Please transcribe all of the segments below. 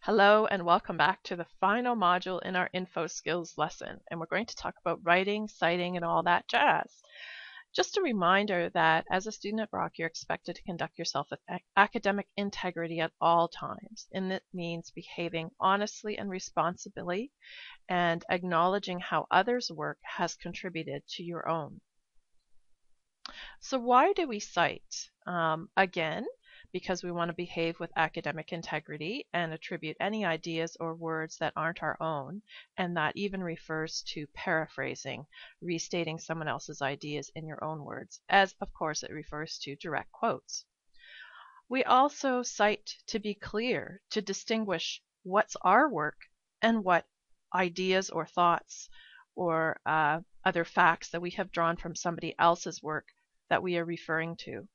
Hello and welcome back to the final module in our info skills lesson, and we're going to talk about writing, citing, and all that jazz. Just a reminder that as a student at Brock, you're expected to conduct yourself with academic integrity at all times, and that means behaving honestly and responsibly and acknowledging how others' work has contributed to your own. So why do we cite? Again, because we want to behave with academic integrity and attribute any ideas or words that aren't our own, and that even refers to paraphrasing, restating someone else's ideas in your own words, as of course it refers to direct quotes. We also cite to be clear, to distinguish what's our work and what ideas or thoughts or other facts that we have drawn from somebody else's work that we are referring to.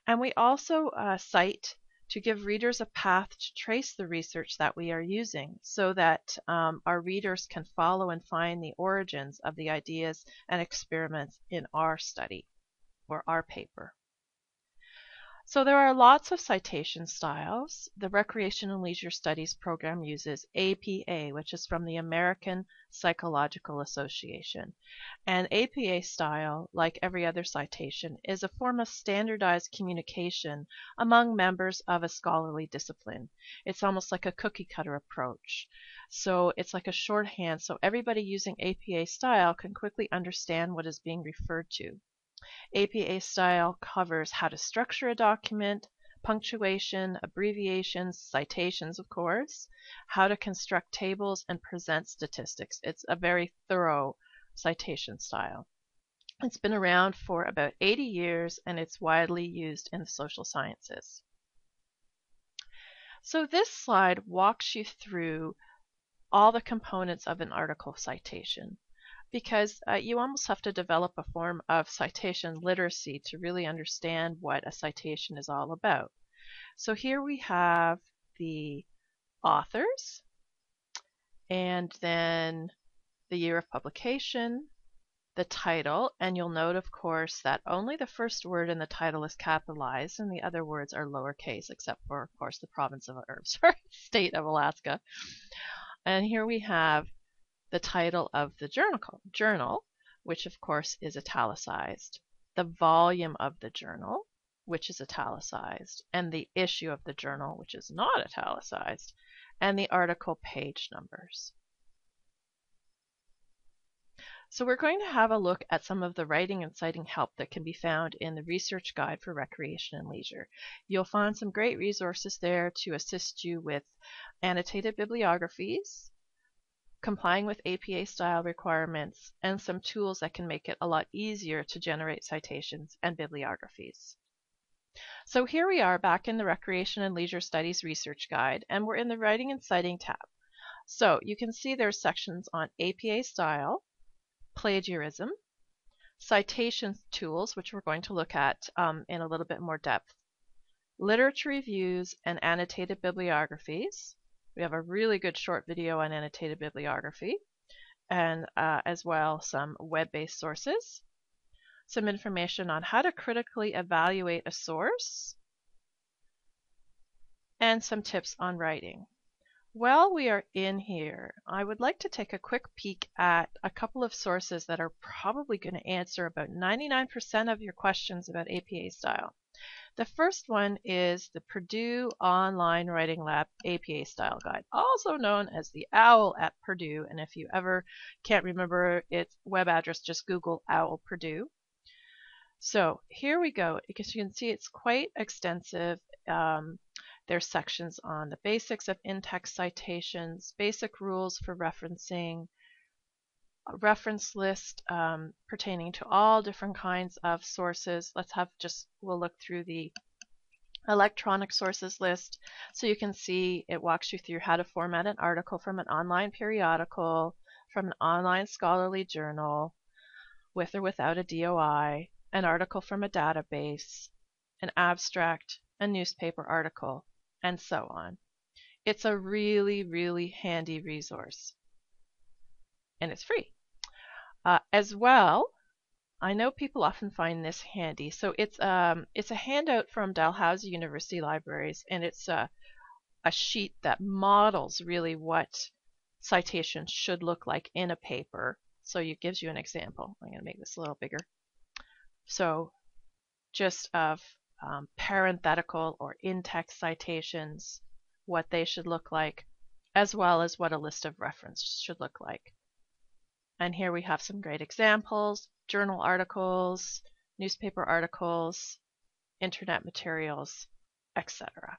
And we also cite to give readers a path to trace the research that we are using so that our readers can follow and find the origins of the ideas and experiments in our study or our paper. So there are lots of citation styles. The Recreation and Leisure Studies program uses APA, which is from the American Psychological Association. And APA style, like every other citation, is a form of standardized communication among members of a scholarly discipline. It's almost like a cookie cutter approach. So it's like a shorthand, so everybody using APA style can quickly understand what is being referred to. APA style covers how to structure a document, punctuation, abbreviations, citations, of course, how to construct tables and present statistics. It's a very thorough citation style. It's been around for about 80 years and it's widely used in the social sciences. So this slide walks you through all the components of an article citation, because you almost have to develop a form of citation literacy to really understand what a citation is all about. So here we have the authors, and then the year of publication, the title, and you'll note, of course, that only the first word in the title is capitalized and the other words are lowercase, except for, of course, the province of, state of Alaska. And here we have the title of the journal, which of course is italicized, the volume of the journal, which is italicized, and the issue of the journal, which is not italicized, and the article page numbers. So we're going to have a look at some of the writing and citing help that can be found in the Research Guide for Recreation and Leisure. You'll find some great resources there to assist you with annotated bibliographies, complying with APA style requirements, and some tools that can make it a lot easier to generate citations and bibliographies. So here we are back in the Recreation and Leisure Studies Research Guide, and we're in the Writing and Citing tab. So you can see there's sections on APA style, plagiarism, citation tools, which we're going to look at in a little bit more depth, literature reviews and annotated bibliographies. We have a really good short video on annotated bibliography, and as well some web-based sources, some information on how to critically evaluate a source, and some tips on writing. While we are in here, I would like to take a quick peek at a couple of sources that are probably going to answer about 99% of your questions about APA style. The first one is the Purdue Online Writing Lab APA Style Guide, also known as the OWL at Purdue. And if you ever can't remember its web address, just Google OWL Purdue. So here we go. Because you can see it's quite extensive. There's sections on the basics of in-text citations, basic rules for referencing, a reference list pertaining to all different kinds of sources. We'll look through the electronic sources list. So you can see it walks you through how to format an article from an online periodical, from an online scholarly journal, with or without a DOI, an article from a database, an abstract, a newspaper article, and so on. It's a really, really handy resource. And it's free. As well, I know people often find this handy. So it's a handout from Dalhousie University Libraries, and it's a sheet that models really what citations should look like in a paper. So it gives you an example. I'm going to make this a little bigger. So just of parenthetical or in-text citations, what they should look like, as well as what a list of references should look like. And here we have some great examples: journal articles, newspaper articles, internet materials, etc.